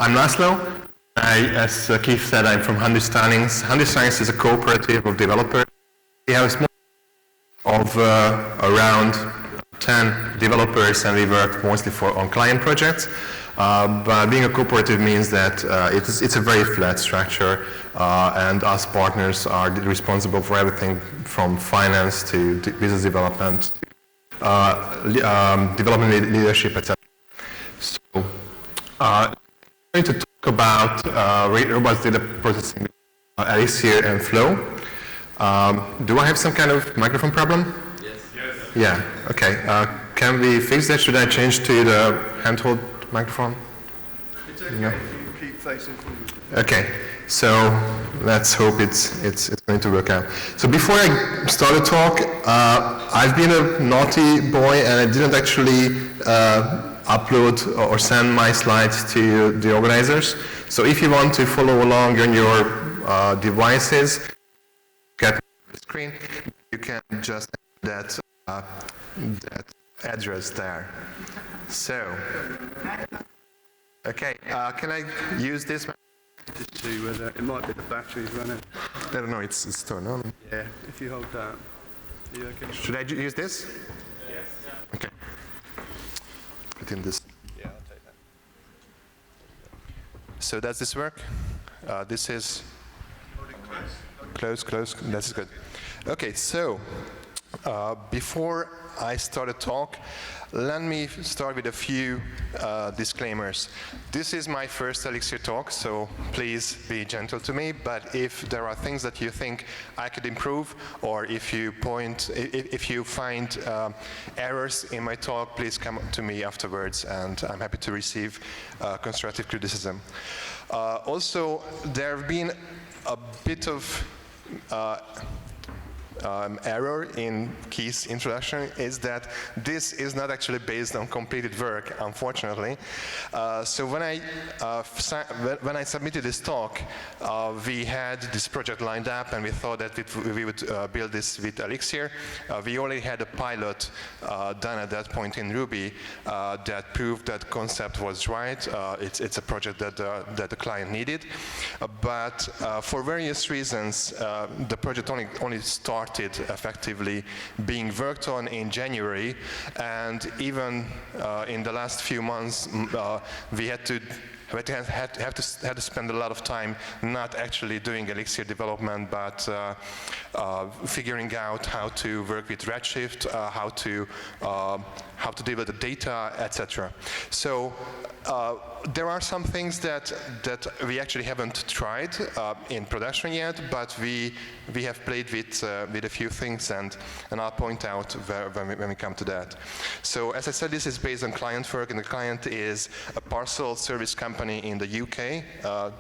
I'm Laszlo. As Keith said, I'm from Handelsstanings. Handelsstanings is a cooperative of developers. We have a small of around 10 developers, and we work mostly on client projects. But being a cooperative means that it's a very flat structure, and us partners are responsible for everything from finance to business development, development leadership, etc. So, I'm going to talk about robust data processing, Elixir and Flow. Do I have some kind of microphone problem? Yes. Yeah, okay. Can we fix that? Should I change to the handheld microphone? It's okay, no? You keep facing forward. Okay, so let's hope it's going to work out. So before I start the talk, I've been a naughty boy and I didn't actually upload or send my slides to the organizers. So if you want to follow along on your devices, get the screen, you can just that address there. So, okay, can I use this? Just see whether it might be the battery's running. I don't know, it's turned on. Yeah, if you hold that. You okay? Should I use this? Yes. Okay. Put in this. Yeah, I'll take that. So does this work? This is Hold it close. That's good. Okay, so before I start a talk, let me start with a few disclaimers. This is my first Elixir talk, so please be gentle to me, but if there are things that you think I could improve, or if you find errors in my talk, please come to me afterwards, and I'm happy to receive constructive criticism. Also, there have been a bit of error in Keith's introduction is that this is not actually based on completed work, unfortunately. So when I submitted this talk, we had this project lined up, and we thought that we would build this with Elixir. We already had a pilot done at that point in Ruby that proved that concept was right. It's a project that the client needed, but for various reasons, the project only started effectively being worked on in January, and even in the last few months we had to spend a lot of time not actually doing Elixir development, but figuring out how to work with Redshift, how to deal with the data, etc. So there are some things that we actually haven't tried in production yet, but we have played with a few things, and I'll point out when we come to that. So as I said, this is based on client work, and the client is a parcel service company in the UK.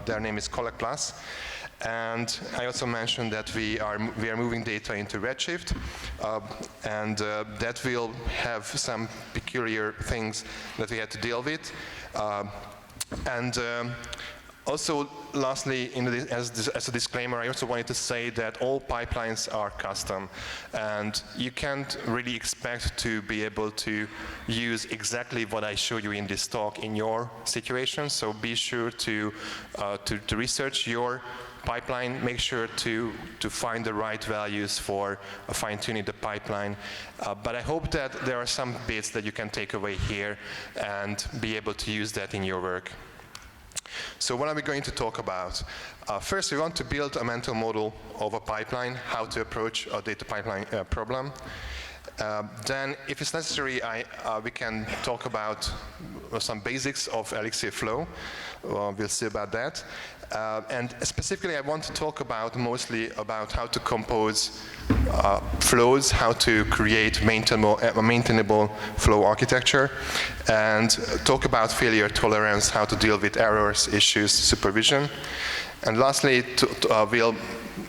Their name is Collect Plus. And I also mentioned that we are moving data into Redshift, and that will have some peculiar things that we had to deal with. Also, lastly, as a disclaimer, I also wanted to say that all pipelines are custom, and you can't really expect to be able to use exactly what I show you in this talk in your situation. So be sure to research your pipeline, make sure to find the right values for fine-tuning the pipeline. But I hope that there are some bits that you can take away here and be able to use that in your work. So what are we going to talk about? First, we want to build a mental model of a pipeline, how to approach a data pipeline problem. Then, if it's necessary, we can talk about some basics of Elixir Flow. We'll see about that. And specifically, I want to talk mostly about how to compose flows, how to create maintainable flow architecture, and talk about failure tolerance, how to deal with errors, issues, supervision. And lastly, we'll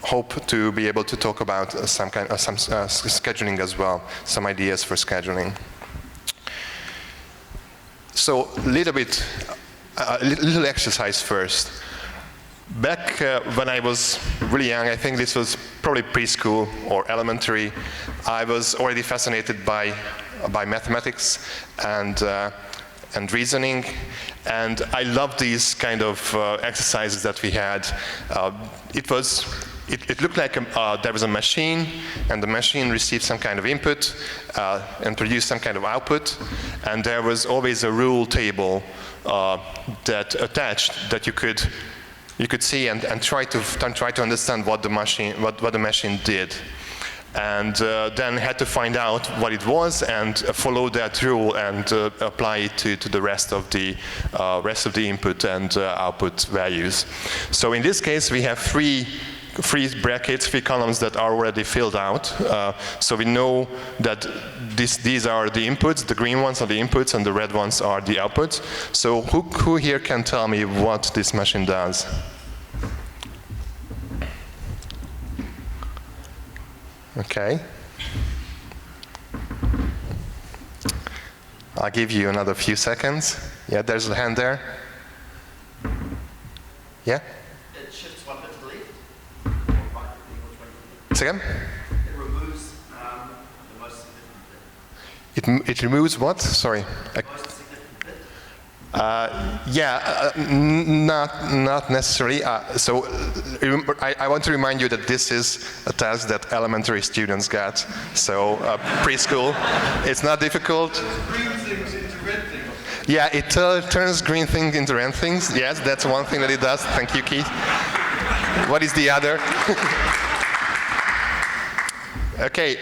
hope to be able to talk about some scheduling as well, some ideas for scheduling. So a little exercise first. Back when I was really young, I think this was probably preschool or elementary, I was already fascinated by mathematics, and and reasoning. And I love these kind of exercises that we had. It looked like there was a machine, and the machine received some kind of input and produced some kind of output, and there was always a rule table that attached that you could see and try to understand what the machine did. And then had to find out what it was and follow that rule and apply it to the rest of the input and output values. So in this case, we have three brackets, 3 columns that are already filled out. So we know that these are the inputs, the green ones are the inputs, and the red ones are the outputs. So who here can tell me what this machine does? Okay. I'll give you another few seconds. Yeah, there's a hand there. Yeah? It shifts one bit to the left, or right, which way you want. Say again? It removes the most significant bit. It removes what? Sorry. Most significant bit. Not necessarily. So I want to remind you that this is a task that elementary students get. So preschool, it's not difficult. Green things into red things. Yeah, it turns green things into red things. Yes, that's one thing that it does. Thank you, Keith. What is the other? Okay,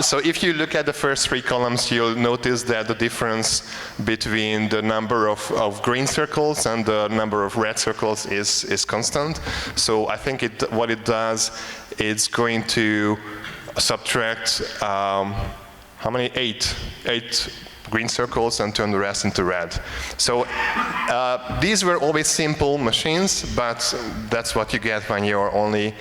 so if you look at the first 3 columns, you'll notice that the difference between the number of green circles and the number of red circles is constant. So I think what it does, it's going to subtract, how many? 8 green circles and turn the rest into red. So these were always simple machines, but that's what you get when you're only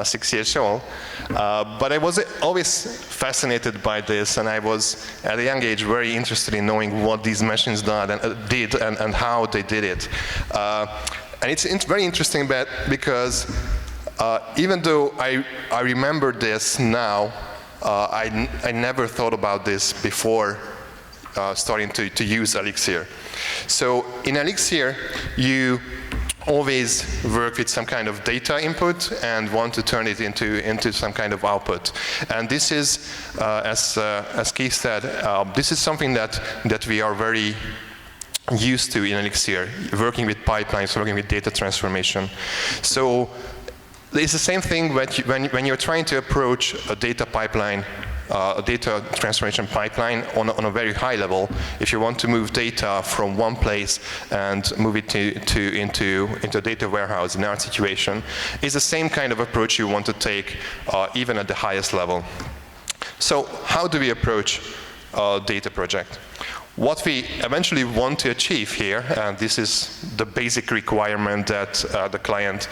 6 years old. But I was always fascinated by this, and I was at a young age very interested in knowing what these machines did and how they did it. And it's very interesting because even though I remember this now, I never thought about this before starting to use Elixir. So in Elixir, you always work with some kind of data input and want to turn it into some kind of output. And this is, as Keith said, this is something that we are very used to in Elixir, working with pipelines, working with data transformation. So it's the same thing when you're trying to approach a data pipeline, a data transformation pipeline on a very high level. If you want to move data from one place and move it into a data warehouse in our situation, it's the same kind of approach you want to take even at the highest level. So how do we approach a data project? What we eventually want to achieve here, and this is the basic requirement that the client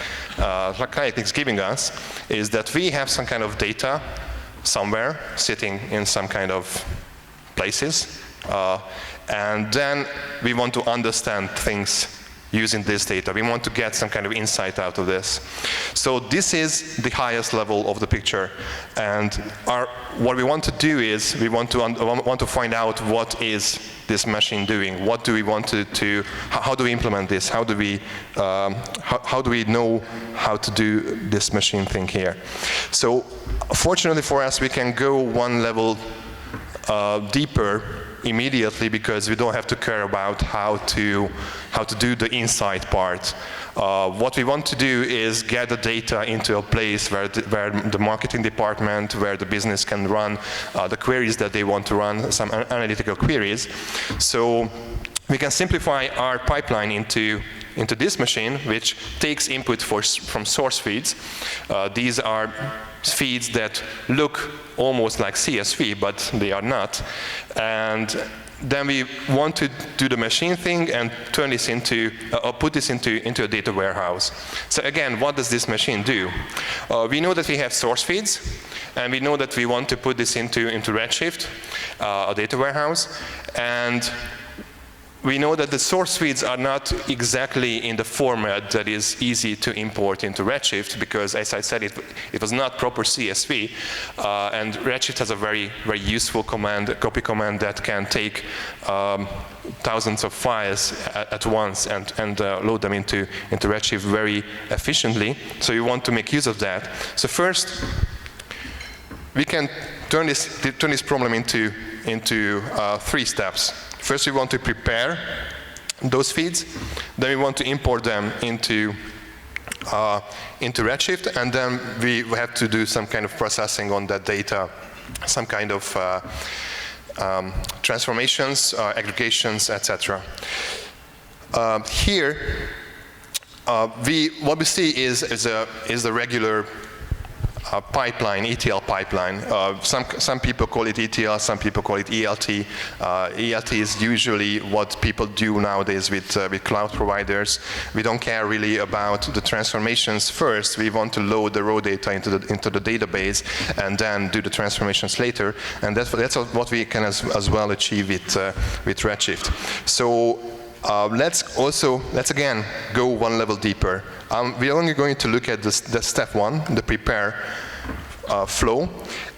is giving us, is that we have some kind of data somewhere sitting in some kind of places, and then we want to understand things using this data. We want to get some kind of insight out of this. So this is the highest level of the picture, and what we want to do is we want to find out what is this machine doing. What do we want to how do we implement this? How do we know how to do this machine thing here? So fortunately for us, we can go one level deeper immediately, because we don't have to care about how to do the insight part. What we want to do is get the data into a place where the marketing department, where the business can run the queries that they want to run, some analytical queries. So we can simplify our pipeline into this machine, which takes input from source feeds. These are feeds that look almost like CSV, but they are not. And then we want to do the machine thing and turn this into, or put this into a data warehouse. So again, what does this machine do? We know that we have source feeds, and we know that we want to put this into Redshift, a data warehouse, and we know that the source feeds are not exactly in the format that is easy to import into Redshift, because, as I said, it was not proper CSV, and Redshift has a very, very useful command, a copy command that can take thousands of files at once and load them into Redshift very efficiently. So you want to make use of that. So first, we can turn this problem into 3 steps. First, we want to prepare those feeds. Then we want to import them into Redshift, and then we have to do some kind of processing on that data, some kind of transformations, aggregations, etc. Here, what we see is the regular pipeline, ETL pipeline. Some people call it ETL, some people call it ELT. ELT is usually what people do nowadays with cloud providers. We don't care really about the transformations first. We want to load the raw data into the database and then do the transformations later. And that's what we can as well achieve with Redshift. So let's again go one level deeper. We're only going to look at the step 1, the prepare flow,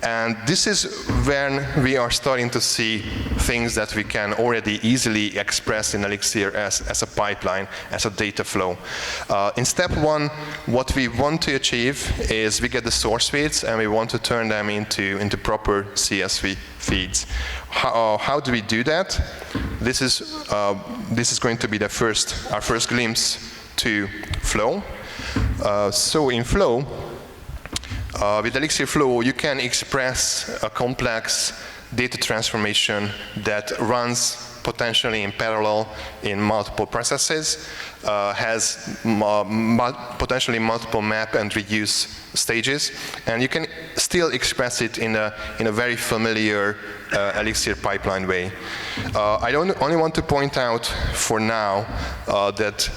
and this is when we are starting to see things that we can already easily express in Elixir as a pipeline, as a data flow. In step 1, what we want to achieve is we get the source feeds and we want to turn them into proper CSV feeds. How do we do that? This is going to be our first glimpse to Flow. So in Flow, with Elixir Flow, you can express a complex data transformation that runs potentially in parallel in multiple processes, has potentially multiple map and reuse stages, and you can still express it in a very familiar Elixir pipeline way. I only want to point out for now that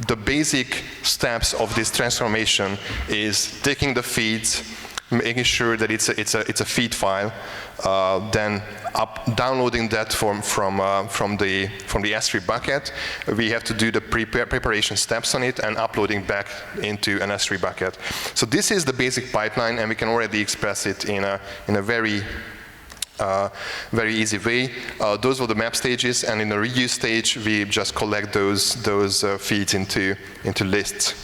the basic steps of this transformation is taking the feeds, making sure that it's a feed file, then downloading that from the S3 bucket. We have to do the preparation steps on it and uploading back into an S3 bucket. So this is the basic pipeline, and we can already express it in a very easy way. Those were the map stages, and in the reuse stage, we just collect those feeds into lists.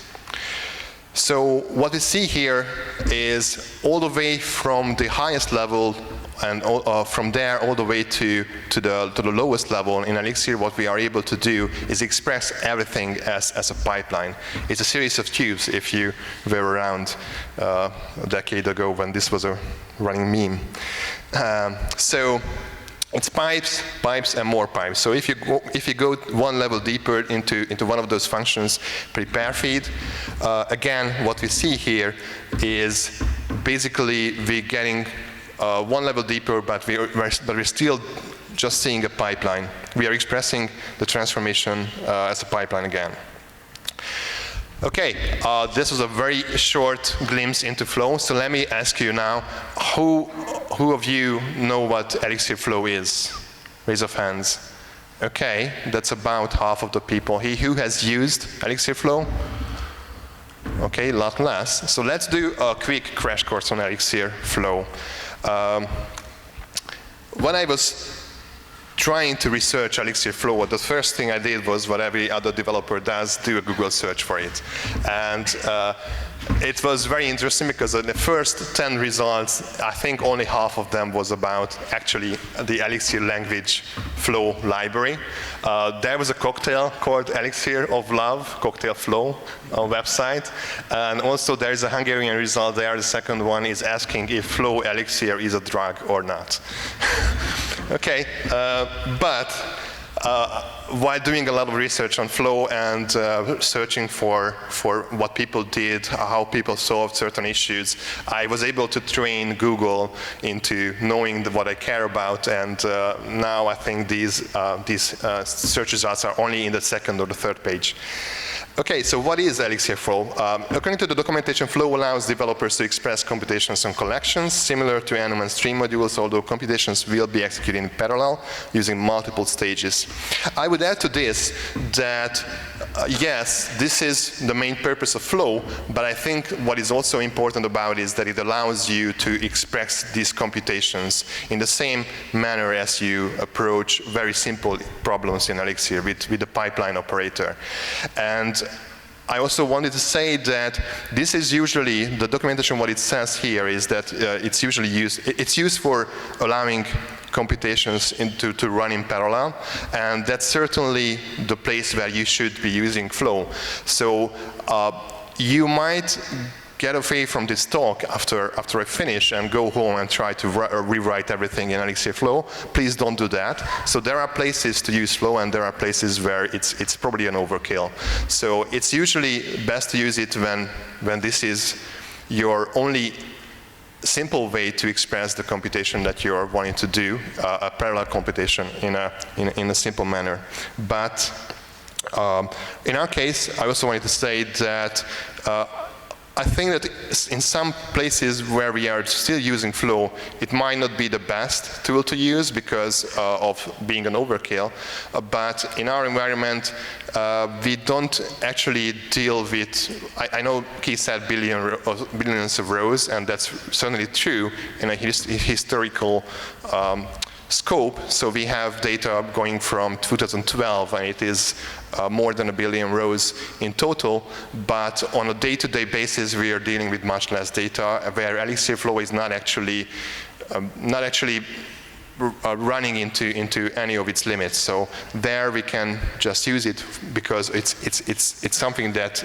So what we see here is all the way from the highest level, and from there all the way to the lowest level in Elixir. What we are able to do is express everything as a pipeline. It's a series of tubes, if you were around a decade ago when this was a running meme. So it's pipes, and more pipes. So if you go one level deeper into one of those functions, prepare feed, again, what we see here is basically we're getting one level deeper, but we're still just seeing a pipeline. We are expressing the transformation as a pipeline again. Okay, this was a very short glimpse into Flow. So let me ask you now, who of you know what Elixir Flow is? Raise of hands. Okay, that's about half of the people. Who has used Elixir Flow? Okay, a lot less. So let's do a quick crash course on Elixir Flow. When I was trying to research Elixir Flow, the first thing I did was what every other developer does, do a Google search for it. And it was very interesting because in the first 10 results, I think only half of them was about actually the Elixir language Flow library. There was a cocktail called Elixir of Love, Cocktail Flow website. And also there is a Hungarian result there. The second one is asking if Flow Elixir is a drug or not. Okay, but while doing a lot of research on Flow and searching for what people did, how people solved certain issues, I was able to train Google into knowing what I care about, and now I think these search results are only in the second or the third page. Okay, so what is Elixir Flow? According to the documentation, Flow allows developers to express computations on collections, similar to enum and stream modules, although computations will be executed in parallel using multiple stages. I would add to this that, yes, this is the main purpose of Flow, but I think what is also important about it is that it allows you to express these computations in the same manner as you approach very simple problems in Elixir with the pipeline operator. And I also wanted to say that this is usually, the documentation, what it says here is that it's used for allowing computations to run in parallel, and that's certainly the place where you should be using Flow. So you might get away from this talk after I finish and go home and try to rewrite everything in Elixir Flow. Please don't do that. So there are places to use Flow, and there are places where it's probably an overkill. So it's usually best to use it when this is your only simple way to express the computation that you're wanting to do, a parallel computation in a simple manner. But in our case, I also wanted to say that I think that in some places where we are still using Flow, it might not be the best tool to use because of being an overkill. But in our environment, we don't actually deal with, I know Keith said billions of rows, and that's certainly true in a historical scope. So we have data going from 2012, and it is more than 1 billion rows in total, but on a day-to-day basis we are dealing with much less data, where Elixir Flow is not actually running into any of its limits. So there we can just use it because it's something that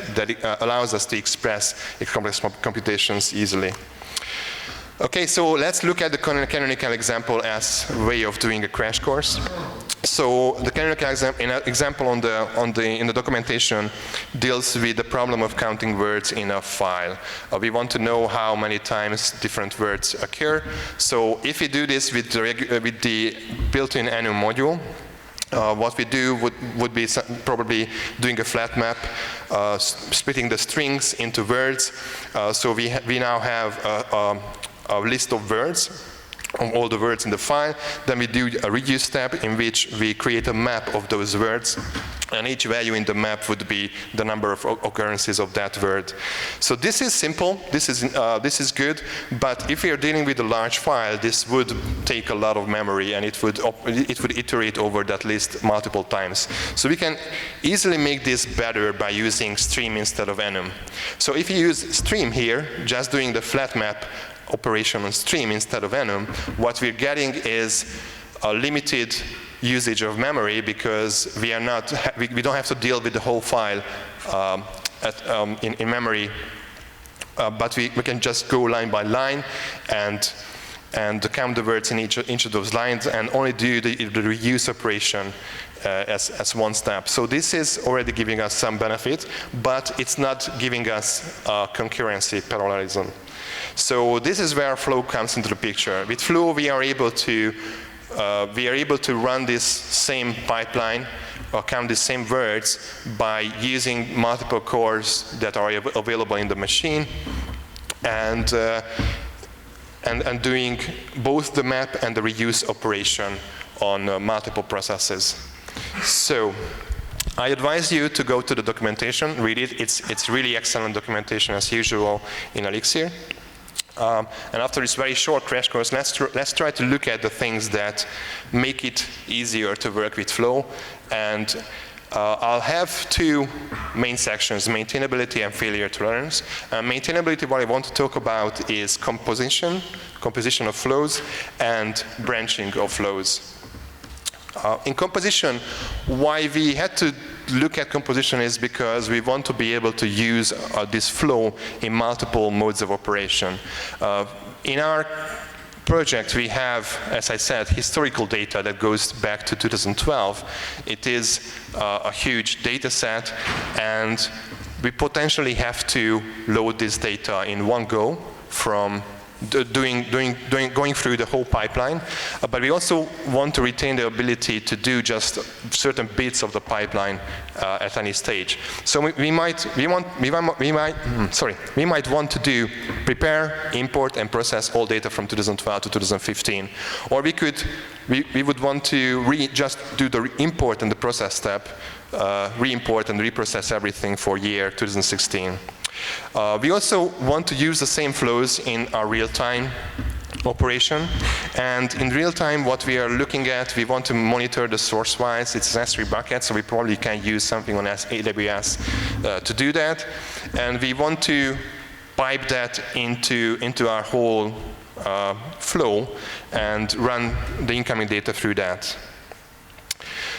allows us to express complex computations easily. Okay, so let's look at the canonical example as a way of doing a crash course. So the canonical example in the documentation deals with the problem of counting words in a file. We want to know how many times different words occur. So if we do this with the built-in enum module, what we do would be probably doing a flat map, splitting the strings into words. So we now have a list of words, of all the words in the file. Then we do a reduce step in which we create a map of those words, and each value in the map would be the number of occurrences of that word. So this is simple, this is good, but if we are dealing with a large file, this would take a lot of memory, and it would iterate over that list multiple times. So we can easily make this better by using stream instead of enum. So if you use stream here, just doing the flat map operation on stream instead of enum, what we're getting is a limited usage of memory because we don't have to deal with the whole file in memory, but we can just go line by line and count the words in each of those lines and only do the reuse operation as one step. So this is already giving us some benefit, but it's not giving us concurrency, parallelism. So this is where Flow comes into the picture. With Flow, we are able to run this same pipeline or count the same words by using multiple cores that are available in the machine, and doing both the map and the reuse operation on multiple processes. So I advise you to go to the documentation, read it. It's really excellent documentation as usual in Elixir. And after this very short crash course, let's try to look at the things that make it easier to work with Flow. And I'll have two main sections, maintainability and failure tolerance. Maintainability, what I want to talk about is composition of flows, and branching of flows. In composition, why we had to look at composition is because we want to be able to use this flow in multiple modes of operation. In our project, we have, as I said, historical data that goes back to 2012. It is a huge data set, and we potentially have to load this data in one go from going through the whole pipeline, but we also want to retain the ability to do just certain bits of the pipeline at any stage. So we might want to do prepare, import, and process all data from 2012 to 2015, or we would want to just do the import and the process step, re-import and reprocess everything for year 2016. We also want to use the same flows in our real-time operation, and in real-time what we are looking at, we want to monitor the source-wise. It's an S3 bucket, so we probably can use something on AWS to do that, and we want to pipe that into our whole flow and run the incoming data through that.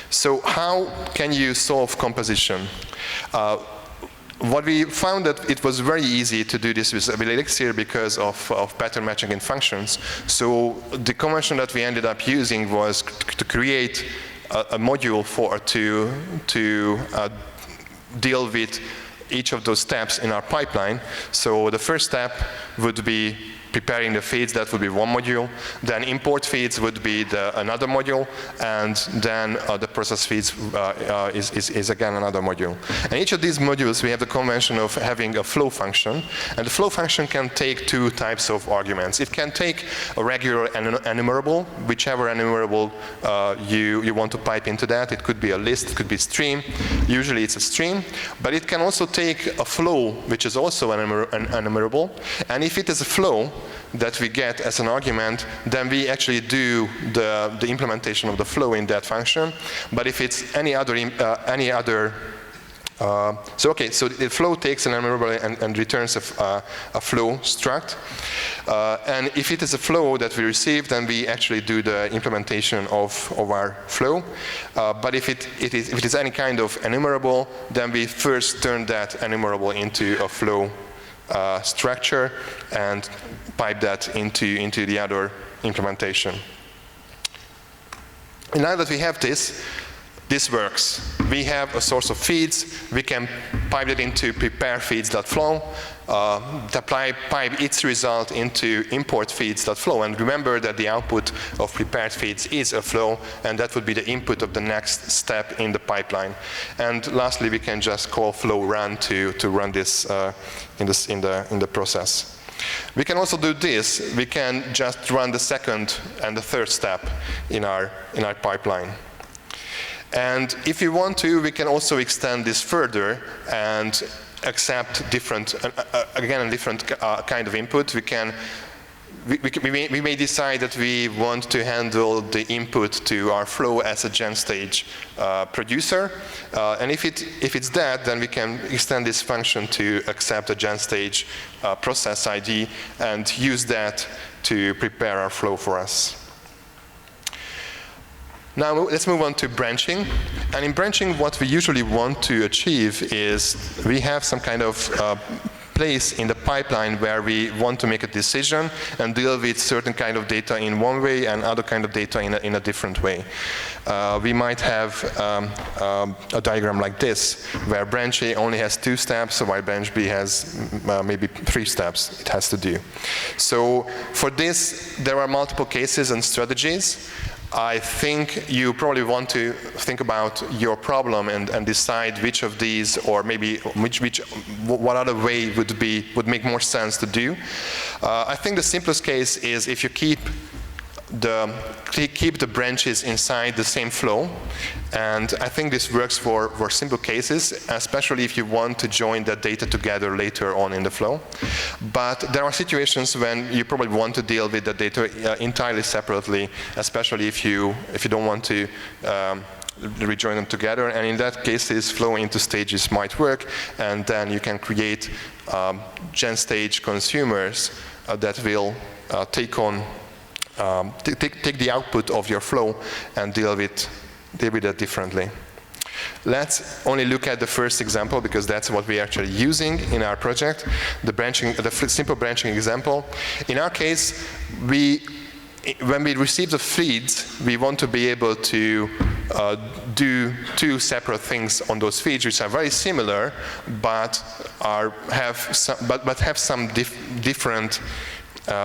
So how can you solve composition? What we found that it was very easy to do this with Elixir because of pattern matching in functions. So the convention that we ended up using was to create a module to deal with each of those steps in our pipeline. So the first step would be preparing the feeds, that would be one module. Then import feeds would be another module, and then the process feeds is again another module. And each of these modules, we have the convention of having a flow function, and the flow function can take two types of arguments. It can take a regular enumerable, whichever enumerable you want to pipe into that. It could be a list, it could be a stream. Usually it's a stream, but it can also take a flow, which is also an enumerable, and if it is a flow that we get as an argument, then we actually do the implementation of the flow in that function. But if it's any other so the flow takes an enumerable and returns a flow struct. And if it is a flow that we receive, then we actually do the implementation of our flow. But if it is any kind of enumerable, then we first turn that enumerable into a flow structure and pipe that into the other implementation. And now that we have this works. We have a source of feeds. We can pipe it into prepare feeds.flow, pipe its result into import feeds.flow. And remember that the output of prepared feeds is a flow, and that would be the input of the next step in the pipeline. And lastly, we can just call flow run to run this in the process. We can also do this. We can just run the second and the third step in our pipeline. And if we want to, we can also extend this further and accept different, again, a different kind of input. We may decide that we want to handle the input to our flow as a GenStage producer. And if it's that, then we can extend this function to accept a GenStage process ID and use that to prepare our flow for us. Now let's move on to branching. And in branching, what we usually want to achieve is we have some kind of place in the pipeline where we want to make a decision and deal with certain kind of data in one way and other kind of data in a different way. We might have a diagram like this, where branch A only has 2 steps, while branch B has maybe 3 steps it has to do. So for this, there are multiple cases and strategies. I think you probably want to think about your problem and decide which of these, or maybe what other way would make more sense to do. I think the simplest case is if you keep the branches inside the same flow, and I think this works for simple cases, especially if you want to join that data together later on in the flow. But there are situations when you probably want to deal with the data entirely separately, especially if you don't want to rejoin them together, and in that case, this flow into stages might work, and then you can create GenStage consumers that will take the output of your flow and deal with that differently. Let's only look at the first example, because that's what we're actually using in our project, the simple branching example. In our case, when we receive the feeds, we want to be able to do 2 separate things on those feeds, which are very similar, but have some different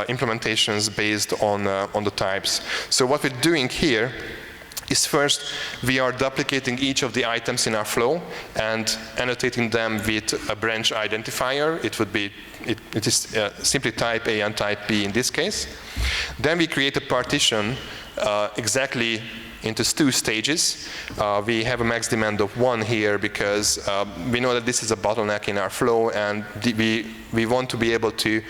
implementations based on the types. So what we're doing here is first we are duplicating each of the items in our flow and annotating them with a branch identifier. It is simply type A and type B in this case. Then we create a partition exactly into 2 stages. We have a max demand of 1 here because we know that this is a bottleneck in our flow, and we want to be able to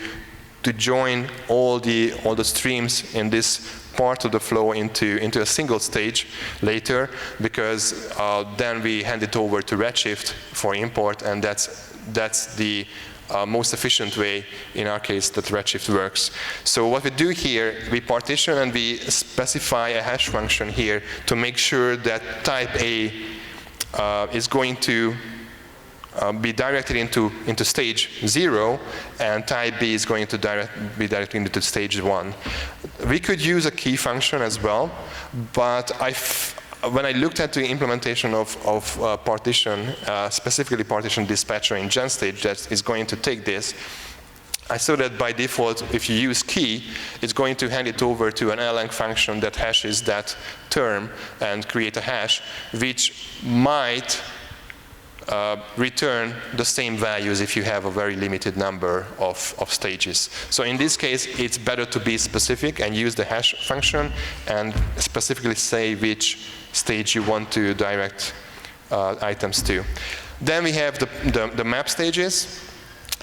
join all the streams in this part of the flow into a single stage later, because then we hand it over to Redshift for import, and that's the most efficient way, in our case, that Redshift works. So what we do here, we partition and we specify a hash function here to make sure that type A is going to be directed into stage 0, and type B is going to be directed into stage 1. We could use a key function as well, but when I looked at the implementation of partition, specifically partition dispatcher in GenStage that is going to take this, I saw that by default, if you use key, it's going to hand it over to an Erlang function that hashes that term and create a hash, which might return the same values if you have a very limited number of stages. So in this case, it's better to be specific and use the hash function and specifically say which stage you want to direct items to. Then we have the map stages,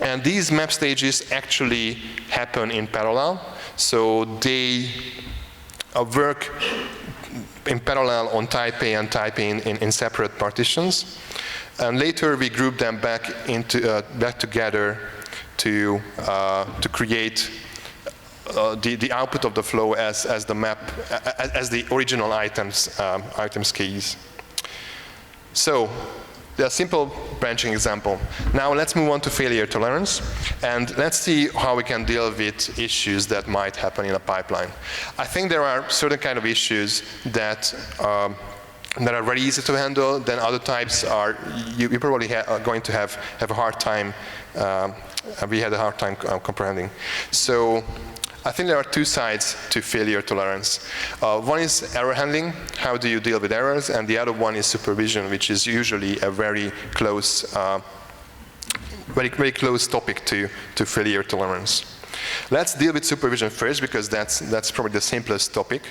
and these map stages actually happen in parallel. So they work in parallel on type A and type B in separate partitions. And later we group them back together to create the output of the flow as the map, as the original items keys. So a simple branching example. Now let's move on to failure tolerance, and let's see how we can deal with issues that might happen in a pipeline. I think there are certain kind of issues that are very easy to handle. Then other types are you probably are going to have a hard time. We had a hard time comprehending. So I think there are 2 sides to failure tolerance. One is error handling. How do you deal with errors? And the other one is supervision, which is usually a very close topic to failure tolerance. Let's deal with supervision first, because that's probably the simplest topic.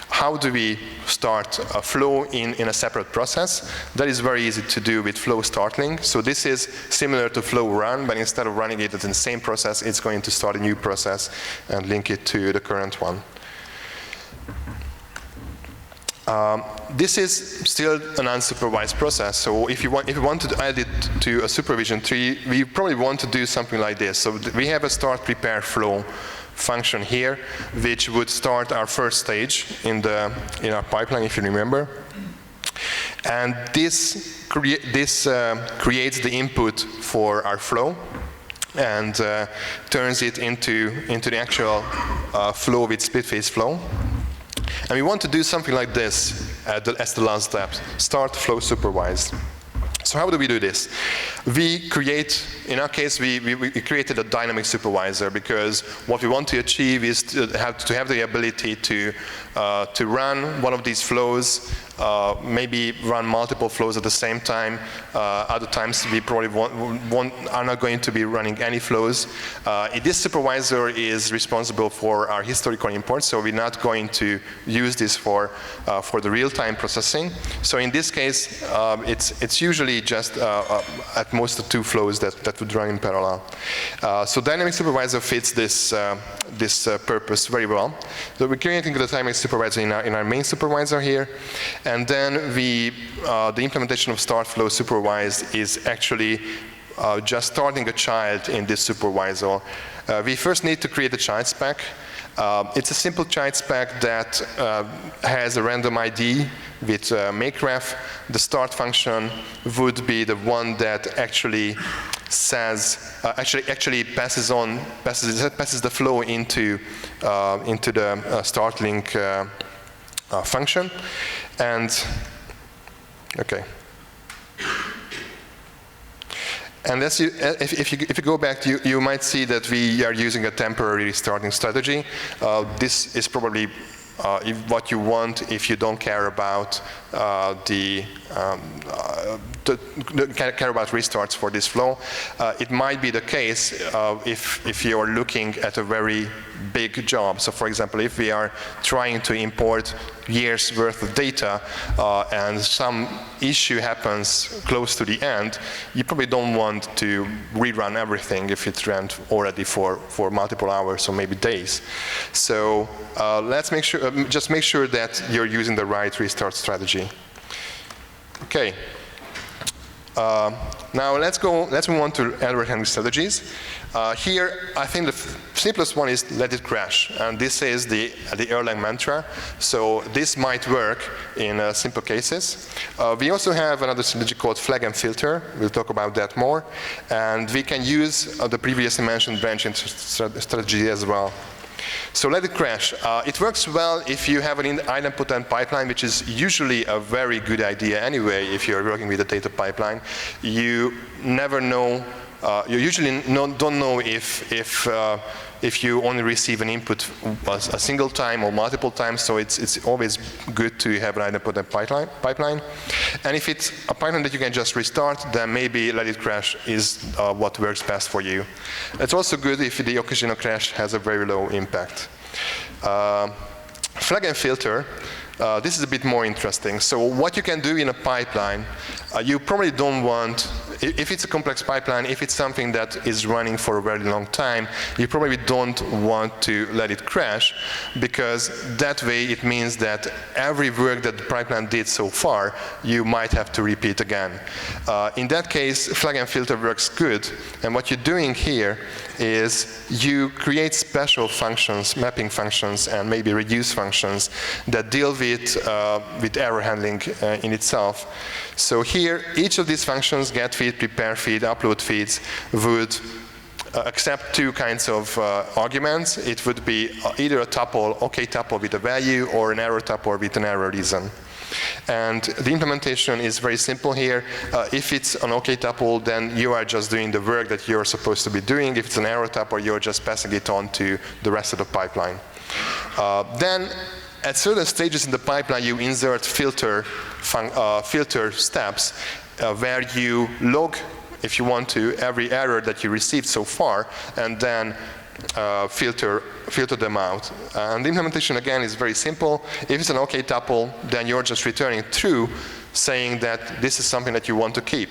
How do we start a flow in a separate process? That is very easy to do with flow startling. So this is similar to flow run, but instead of running it in the same process, it's going to start a new process and link it to the current one. This is still an unsupervised process, so if you want to add it to a supervision tree, we probably want to do something like this. So we have a start prepare flow function here, which would start our first stage in our pipeline, if you remember. And this creates the input for our flow and turns it into the actual flow with split phase flow. And we want to do something like this as the last step, start flow supervised. So how do we do this? We create, in our case, we created a dynamic supervisor, because what we want to achieve is to have the ability to run one of these flows, maybe run multiple flows at the same time. Other times we probably are not going to be running any flows. This supervisor is responsible for our historical imports, so we're not going to use this for the real-time processing. So in this case, it's usually just at most 2 flows that would run in parallel. So dynamic supervisor fits this purpose very well. So we're creating the dynamic supervisor in our main supervisor here, and then the implementation of start flow supervised is actually just starting a child in this supervisor. We first need to create a child spec. It's a simple child spec that has a random ID with makeref. The start function would be the one that actually says, actually passes the flow into the start link function. And okay. And if you go back, you might see that we are using a temporary restarting strategy. This is probably what you want if you don't care about care about restarts for this flow. It might be the case if you are looking at a very big job. So for example, if we are trying to import years worth of data and some issue happens close to the end, you probably don't want to rerun everything if it ran already for multiple hours or maybe days. So let's make sure, just make sure that you're using the right restart strategy. Okay. Now let's move on to error handling strategies. Here, I think the simplest one is let it crash, and this is the Erlang mantra. So this might work in simple cases. We also have another strategy called flag and filter. We'll talk about that more, and we can use the previously mentioned branching strategy as well. So let it crash. It works well if you have an idempotent pipeline, which is usually a very good idea anyway if you're working with a data pipeline. You never know, you usually don't know if you only receive an input a single time or multiple times, so it's always good to have an idempotent pipeline. And if it's a pipeline that you can just restart, then maybe let it crash is what works best for you. It's also good if the occasional crash has a very low impact. Flag and filter. This is a bit more interesting. So what you can do in a pipeline, you probably don't want, if it's a complex pipeline, if it's something that is running for a very long time, you probably don't want to let it crash, because that way it means that every work that the pipeline did so far, you might have to repeat again. In that case, flag and filter works good, and what you're doing here is you create special functions, mapping functions, and maybe reduce functions that deal with error handling in itself. So here, each of these functions, get feed, prepare feed, upload feeds, would accept two kinds of arguments. It would be either a tuple, OK tuple with a value, or an error tuple with an error reason. And the implementation is very simple here. If it's an OK tuple, then you are just doing the work that you're supposed to be doing. If it's an error tuple, you're just passing it on to the rest of the pipeline. Then, at certain stages in the pipeline, you insert filter steps where you log, if you want to, every error that you received so far, and then filter them out. And the implementation, again, is very simple. If it's an OK tuple, then you're just returning true, saying that this is something that you want to keep.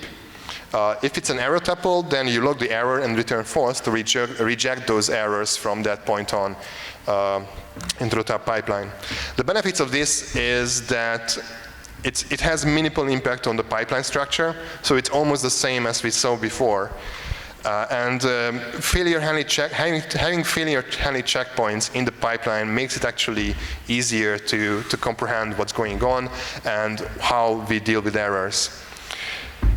If it's an error tuple, then you log the error and return false to reject those errors from that point on into the top pipeline. The benefits of this is that it has minimal impact on the pipeline structure, so it's almost the same as we saw before. Having failure handling checkpoints in the pipeline makes it actually easier to comprehend what's going on and how we deal with errors.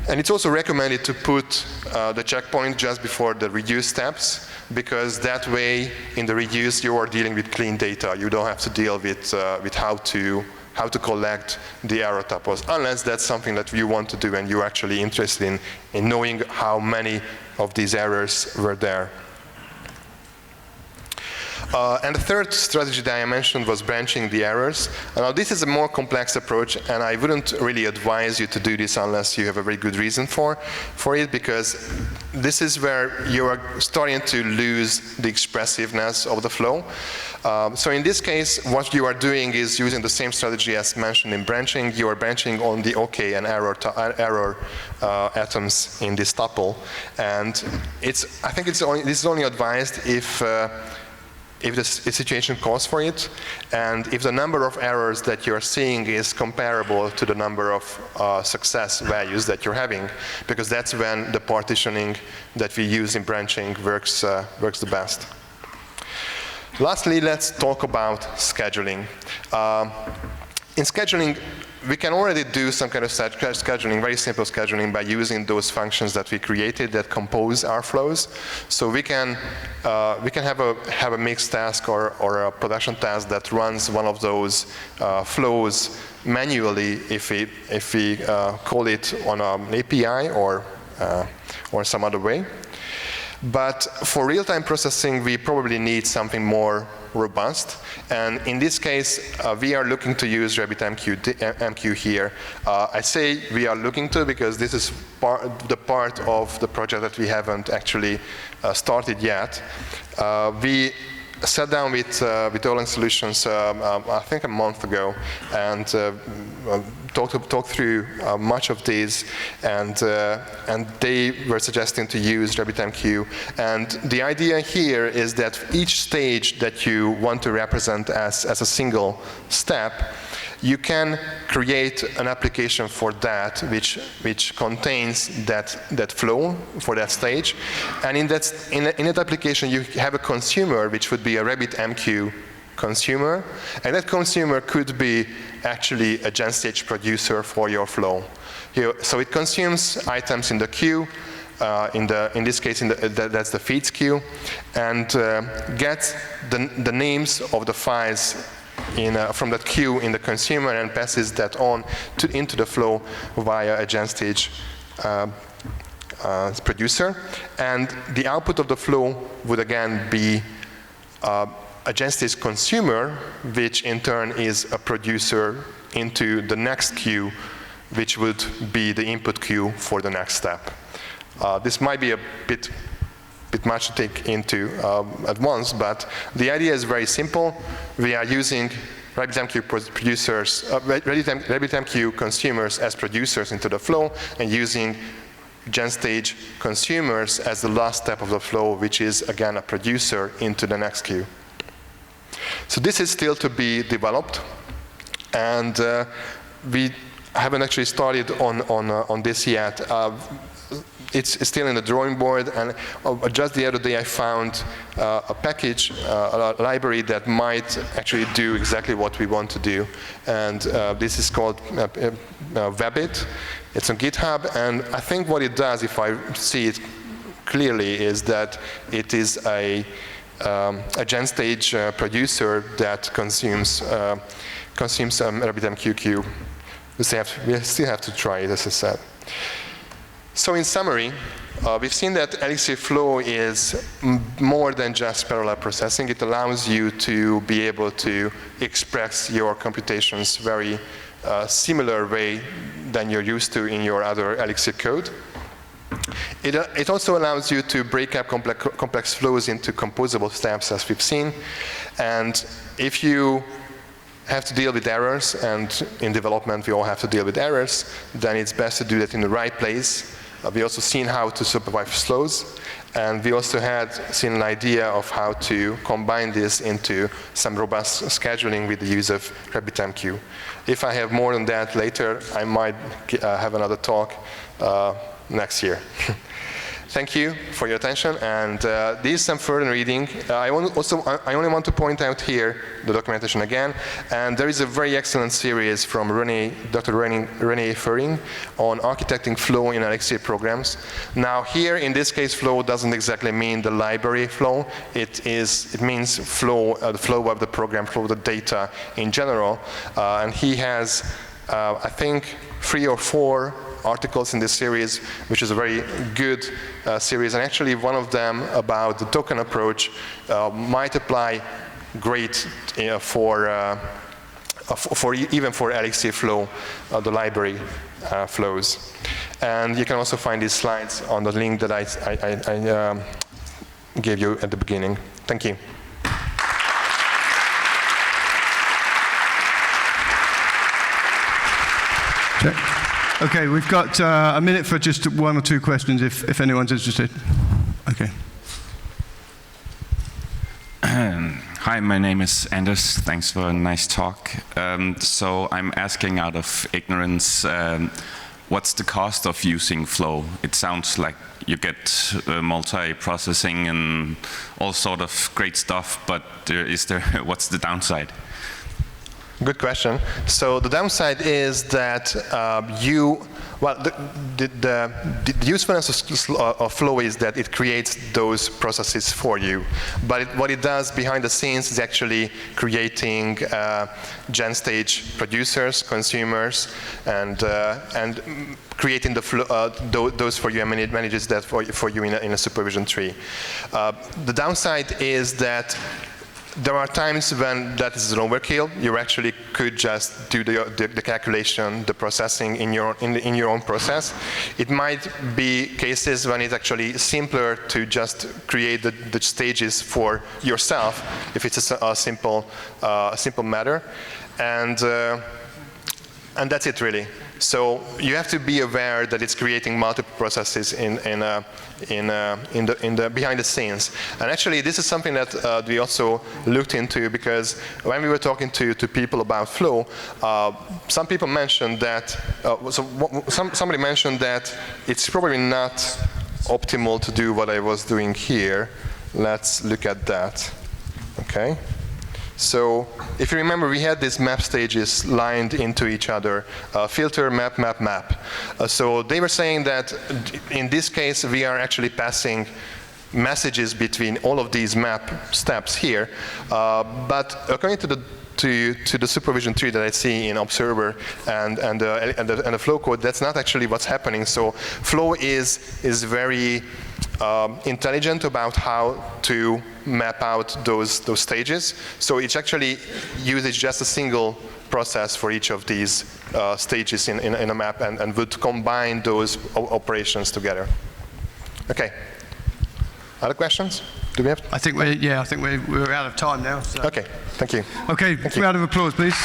And it's also recommended to put the checkpoint just before the reduce steps, because that way, in the reduce, you are dealing with clean data. You don't have to deal with how to collect the error tuples, unless that's something that you want to do and you're actually interested in knowing how many of these errors were there. And the third strategy that I mentioned was branching the errors. Now this is a more complex approach, and I wouldn't really advise you to do this unless you have a very good reason for it, because this is where you are starting to lose the expressiveness of the flow. So in this case, what you are doing is using the same strategy as mentioned in branching. You are branching on the OK and error atoms in this tuple, and I think this is only advised if the situation calls for it, and if the number of errors that you're seeing is comparable to the number of success values that you're having, because that's when the partitioning that we use in branching works the best. Lastly, let's talk about scheduling. In scheduling, we can already do some kind of scheduling, very simple scheduling, by using those functions that we created that compose our flows. So we can have a mixed task or a production task that runs one of those flows manually if we call it on an API or or some other way. But for real-time processing, we probably need something more robust. And in this case, we are looking to use RabbitMQ here. I say we are looking to because this is the part of the project that we haven't actually started yet. We sat down with Erlang Solutions, I think a month ago, and talked through much of these, and they were suggesting to use RabbitMQ. And the idea here is that each stage that you want to represent as a single step, you can create an application for that which contains that flow for that stage. And in that application, you have a consumer, which would be a RabbitMQ consumer. And that consumer could be actually a GenStage producer for your flow. So it consumes items in the queue, in this case, that's the feeds queue, and gets the names of the files from that queue in the consumer and passes that on into the flow via a GenStage producer. And the output of the flow would again be a GenStage consumer, which in turn is a producer into the next queue, which would be the input queue for the next step. This might be a bit much to take into at once, but the idea is very simple. We are using RabbitMQ producers, RabbitMQ consumers as producers into the flow, and using GenStage consumers as the last step of the flow, which is again a producer into the next queue. So this is still to be developed, and we haven't actually started on this yet. It's still in the drawing board, and just the other day I found a package, a library that might actually do exactly what we want to do. And this is called Webbit. It's on GitHub, and I think what it does, if I see it clearly, is that it is a GenStage producer that consumes RabbitMQ queue. We still have to try it, as I said. So in summary, we've seen that Elixir Flow is more than just parallel processing. It allows you to be able to express your computations very similar way than you're used to in your other Elixir code. It also allows you to break up complex flows into composable steps, as we've seen. And if you have to deal with errors, and in development we all have to deal with errors, then it's best to do that in the right place. We also seen how to supervise flows, and we also had seen an idea of how to combine this into some robust scheduling with the use of RabbitMQ. If I have more on that later, I might have another talk next year. Thank you for your attention, and this is some further reading. I only want to point out here the documentation again, and there is a very excellent series from Dr. René Föring on architecting flow in Elixir programs. Now here, in this case, flow doesn't exactly mean the library flow. It means flow, the flow of the program, flow of the data in general, and he has, I think, 3 or 4 articles in this series, which is a very good series, and actually one of them about the token approach might apply great even for Elixir Flow, the library flows. And you can also find these slides on the link that I gave you at the beginning. Thank you. Check. Okay, we've got a minute for just 1 or 2 questions if anyone's interested. Okay. Hi, my name is Anders. Thanks for a nice talk. So I'm asking out of ignorance, what's the cost of using Flow? It sounds like you get multi-processing and all sort of great stuff, but what's the downside? Good question. So the downside is that you Well, the usefulness of Flow is that it creates those processes for you. But what it does behind the scenes is actually creating GenStage producers, consumers, and creating those for you and manages that for you in a supervision tree. The downside is that there are times when that is an overkill. You actually could just do the calculation, the processing in your own process. It might be cases when it's actually simpler to just create the stages for yourself, if it's a simple matter, and that's it really. So you have to be aware that it's creating multiple processes behind the scenes. And actually, this is something that we also looked into, because when we were talking to people about Flow, some people mentioned that. Somebody mentioned that it's probably not optimal to do what I was doing here. Let's look at that. Okay. So if you remember, we had these map stages lined into each other, filter, map, map, map. So they were saying that in this case, we are actually passing messages between all of these map steps here. But according to the supervision tree that I see in Observer and the Flow code, that's not actually what's happening. So Flow is very intelligent about how to map out those stages. So it actually uses just a single process for each of these stages in a map and would combine those operations together. Okay. Other questions? Do we have? I think we're out of time now. So. Okay. Thank you. Okay. Thank you. Round of applause, please.